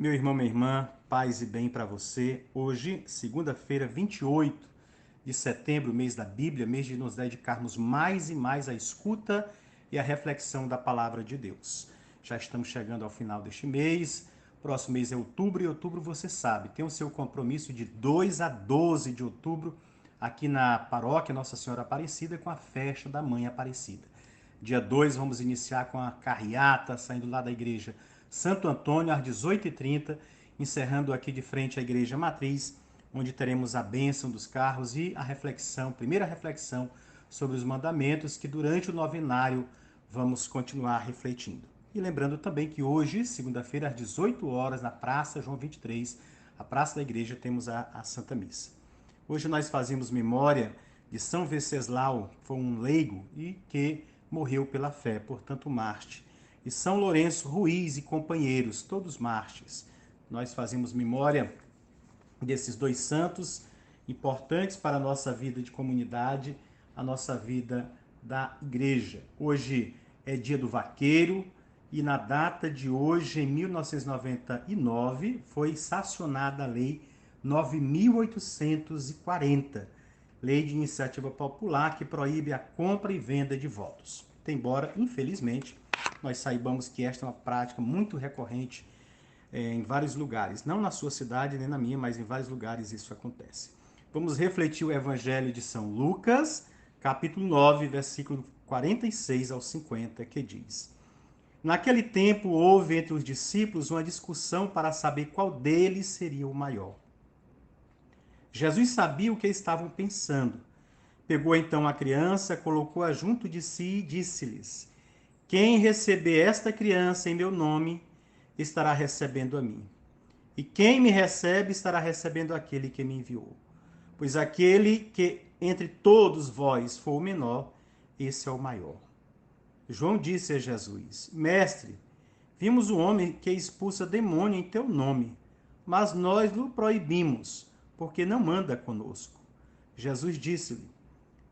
Meu irmão, minha irmã, paz e bem para você. Hoje, segunda-feira, 28 de setembro, mês da Bíblia, mês de nos dedicarmos mais e mais à escuta e à reflexão da palavra de Deus. Já estamos chegando ao final deste mês. Próximo mês é outubro e outubro, você sabe, tem o seu compromisso de 2 a 12 de outubro aqui na paróquia Nossa Senhora Aparecida com a festa da Mãe Aparecida. Dia 2 vamos iniciar com a carreata, saindo lá da igreja Santo Antônio, às 18h30, encerrando aqui de frente à Igreja Matriz, onde teremos a bênção dos carros e a reflexão, primeira reflexão sobre os mandamentos que durante o novenário vamos continuar refletindo. E lembrando também que hoje, segunda-feira, às 18 horas, na Praça João 23, a Praça da Igreja, temos a Santa Missa. Hoje nós fazemos memória de São Venceslau, que foi um leigo e que morreu pela fé, portanto mártir. E São Lourenço Ruiz e companheiros, todos mártires. Nós fazemos memória desses dois santos importantes para a nossa vida de comunidade, a nossa vida da igreja. Hoje é dia do vaqueiro e na data de hoje, em 1999, foi sancionada a Lei 9.840, Lei de Iniciativa Popular que proíbe a compra e venda de votos. Embora, infelizmente, nós saibamos que esta é uma prática muito recorrente em vários lugares. Não na sua cidade, nem na minha, mas em vários lugares isso acontece. Vamos refletir o Evangelho de São Lucas, capítulo 9, versículo 46 ao 50, que diz: Naquele tempo houve entre os discípulos uma discussão para saber qual deles seria o maior. Jesus sabia o que estavam pensando. Pegou então a criança, colocou-a junto de si e disse-lhes: Quem receber esta criança em meu nome, estará recebendo a mim. E quem me recebe, estará recebendo aquele que me enviou. Pois aquele que entre todos vós for o menor, esse é o maior. João disse a Jesus: Mestre, vimos um homem que expulsa demônio em teu nome, mas nós o proibimos, porque não anda conosco. Jesus disse-lhe: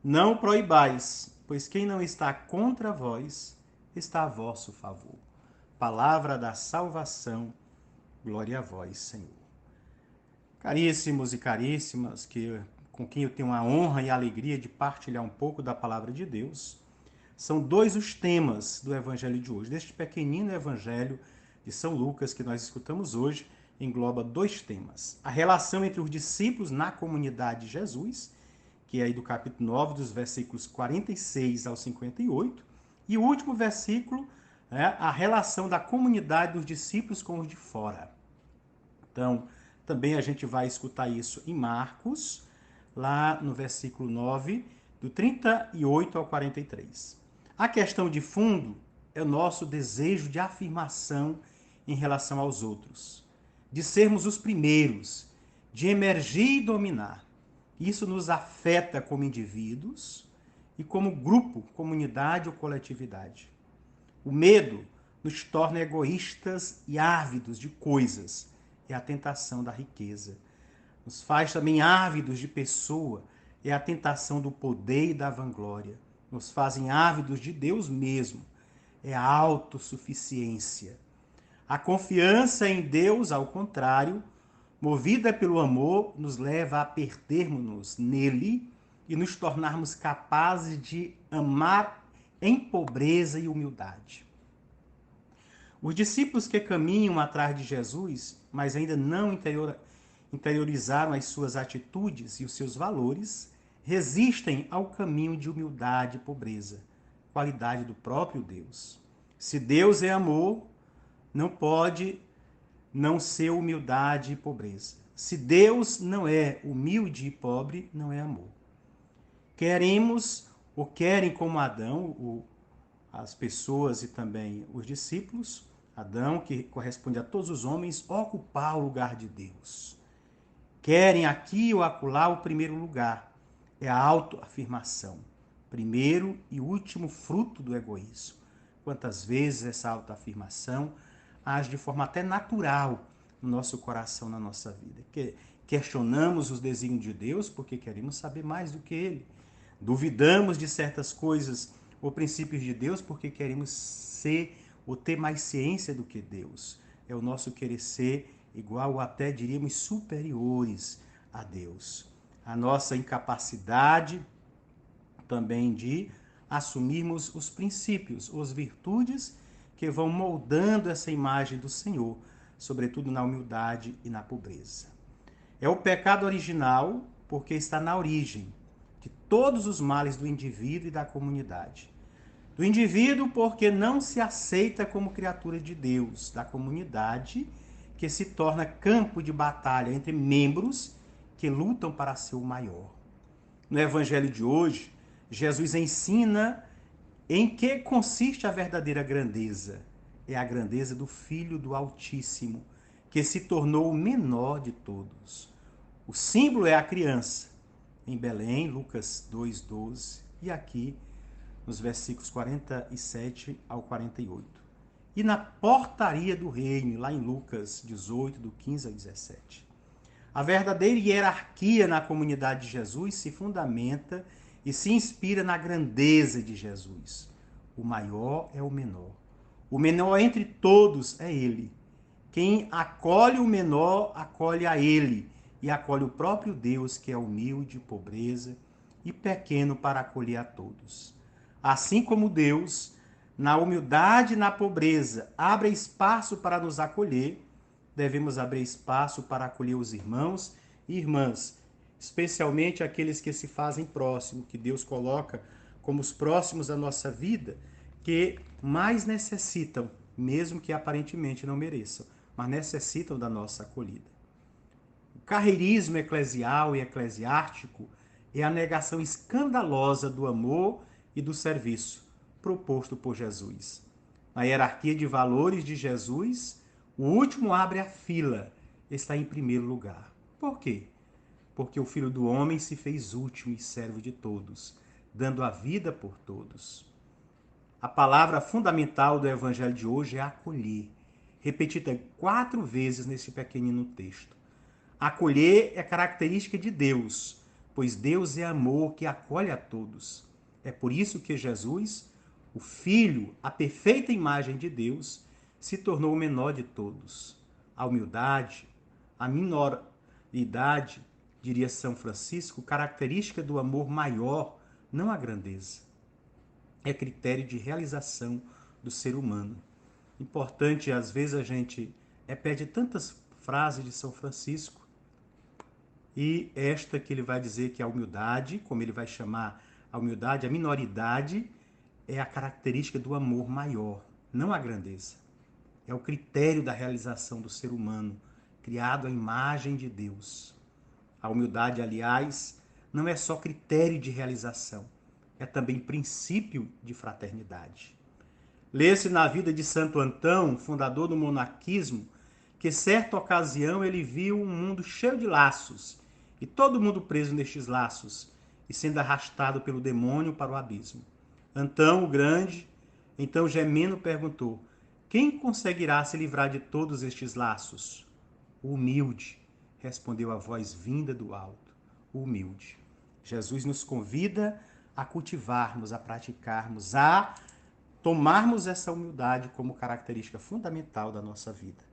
Não o proibais, pois quem não está contra vós, está a vosso favor. Palavra da salvação, glória a vós, Senhor. Caríssimos e caríssimas, com quem eu tenho a honra e a alegria de partilhar um pouco da palavra de Deus, são dois os temas do evangelho de hoje. Deste pequenino evangelho de São Lucas que nós escutamos hoje, engloba dois temas. A relação entre os discípulos na comunidade de Jesus, que é aí do capítulo 9, dos versículos 46 ao 58, e o último versículo, a relação da comunidade dos discípulos com os de fora. Então, também a gente vai escutar isso em Marcos, lá no versículo 9, do 38 ao 43. A questão de fundo é o nosso desejo de afirmação em relação aos outros, de sermos os primeiros, de emergir e dominar. Isso nos afeta como indivíduos e como grupo, comunidade ou coletividade. O medo nos torna egoístas e ávidos de coisas. É a tentação da riqueza. Nos faz também ávidos de pessoa. É a tentação do poder e da vanglória. Nos fazem ávidos de Deus mesmo. É a autossuficiência. A confiança em Deus, ao contrário, movida pelo amor, nos leva a perdermos-nos nele e nos tornarmos capazes de amar em pobreza e humildade. Os discípulos que caminham atrás de Jesus, mas ainda não interiorizaram as suas atitudes e os seus valores, resistem ao caminho de humildade e pobreza, qualidade do próprio Deus. Se Deus é amor, não pode não ser humildade e pobreza. Se Deus não é humilde e pobre, não é amor. Queremos ou querem como Adão, as pessoas e também os discípulos, Adão, que corresponde a todos os homens, ocupar o lugar de Deus. Querem aqui ou acolá o primeiro lugar. É a autoafirmação. Primeiro e último fruto do egoísmo. Quantas vezes essa autoafirmação age de forma até natural no nosso coração, na nossa vida. Questionamos os desígnios de Deus porque queremos saber mais do que Ele. Duvidamos de certas coisas ou princípios de Deus porque queremos ser ou ter mais ciência do que Deus. É o nosso querer ser igual ou até diríamos superiores a Deus. A nossa incapacidade também de assumirmos os princípios, as virtudes que vão moldando essa imagem do Senhor, sobretudo na humildade e na pobreza. É o pecado original porque está na origem de todos os males do indivíduo e da comunidade. Do indivíduo porque não se aceita como criatura de Deus, da comunidade que se torna campo de batalha entre membros que lutam para ser o maior. No evangelho de hoje, Jesus ensina em que consiste a verdadeira grandeza. É a grandeza do Filho do Altíssimo, que se tornou o menor de todos. O símbolo é a criança, em Belém, Lucas 2:12, e aqui nos versículos 47 ao 48. E na portaria do reino, lá em Lucas 18, do 15 ao 17. A verdadeira hierarquia na comunidade de Jesus se fundamenta e se inspira na grandeza de Jesus. O maior é o menor. O menor entre todos é ele. Quem acolhe o menor, acolhe a ele, e acolhe o próprio Deus, que é humilde, pobreza e pequeno para acolher a todos. Assim como Deus, na humildade e na pobreza, abre espaço para nos acolher, devemos abrir espaço para acolher os irmãos e irmãs, especialmente aqueles que se fazem próximos, que Deus coloca como os próximos da nossa vida, que mais necessitam, mesmo que aparentemente não mereçam, mas necessitam da nossa acolhida. O carreirismo eclesial e eclesiástico é a negação escandalosa do amor e do serviço proposto por Jesus. Na hierarquia de valores de Jesus, o último abre a fila, está em primeiro lugar. Por quê? Porque o Filho do Homem se fez último e servo de todos, dando a vida por todos. A palavra fundamental do evangelho de hoje é acolher, repetida 4 vezes nesse pequenino texto. Acolher é característica de Deus, pois Deus é amor que acolhe a todos. É por isso que Jesus, o Filho, a perfeita imagem de Deus, se tornou o menor de todos. A humildade, a minoridade, diria São Francisco, característica do amor maior, não a grandeza. É critério de realização do ser humano. Importante, às vezes a gente repete tantas frases de São Francisco, e esta que ele vai dizer que a humildade, como ele vai chamar a humildade, a minoridade, é a característica do amor maior, não a grandeza. É o critério da realização do ser humano, criado à imagem de Deus. A humildade, aliás, não é só critério de realização, é também princípio de fraternidade. Lê-se na vida de Santo Antão, fundador do monaquismo, que certa ocasião ele viu um mundo cheio de laços, e todo mundo preso nestes laços, e sendo arrastado pelo demônio para o abismo. Antão, o grande, então gemendo, perguntou: quem conseguirá se livrar de todos estes laços? O humilde, respondeu a voz vinda do alto. O humilde. Jesus nos convida a cultivarmos, a praticarmos, a tomarmos essa humildade como característica fundamental da nossa vida.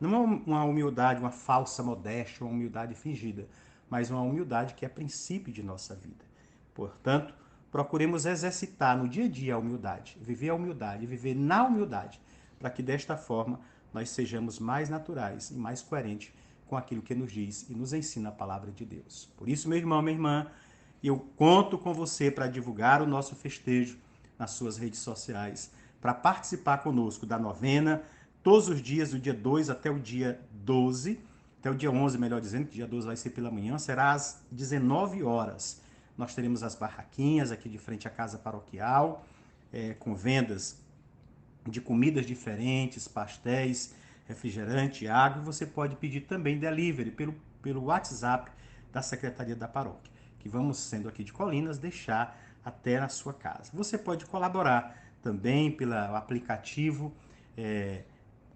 Não é uma humildade, uma falsa modéstia, uma humildade fingida, mas uma humildade que é princípio de nossa vida. Portanto, procuremos exercitar no dia a dia a humildade, viver na humildade, para que desta forma nós sejamos mais naturais e mais coerentes com aquilo que nos diz e nos ensina a palavra de Deus. Por isso, meu irmão, minha irmã, eu conto com você para divulgar o nosso festejo nas suas redes sociais, para participar conosco da novena, todos os dias, do dia 2 até o dia 12, até o dia 11, melhor dizendo, que dia 12 vai ser pela manhã, será às 19 horas. Nós teremos as barraquinhas aqui de frente à casa paroquial, com vendas de comidas diferentes, pastéis, refrigerante, água, e você pode pedir também delivery pelo WhatsApp da Secretaria da Paróquia, que vamos, sendo aqui de Colinas, deixar até na sua casa. Você pode colaborar também pelo aplicativo,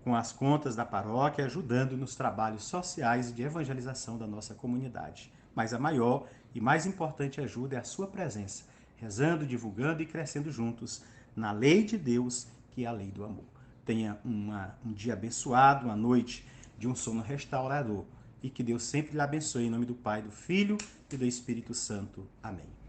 com as contas da paróquia, ajudando nos trabalhos sociais e de evangelização da nossa comunidade. Mas a maior e mais importante ajuda é a sua presença, rezando, divulgando e crescendo juntos na lei de Deus, que é a lei do amor. Tenha um dia abençoado, uma noite de um sono restaurador. E que Deus sempre lhe abençoe em nome do Pai, do Filho e do Espírito Santo. Amém.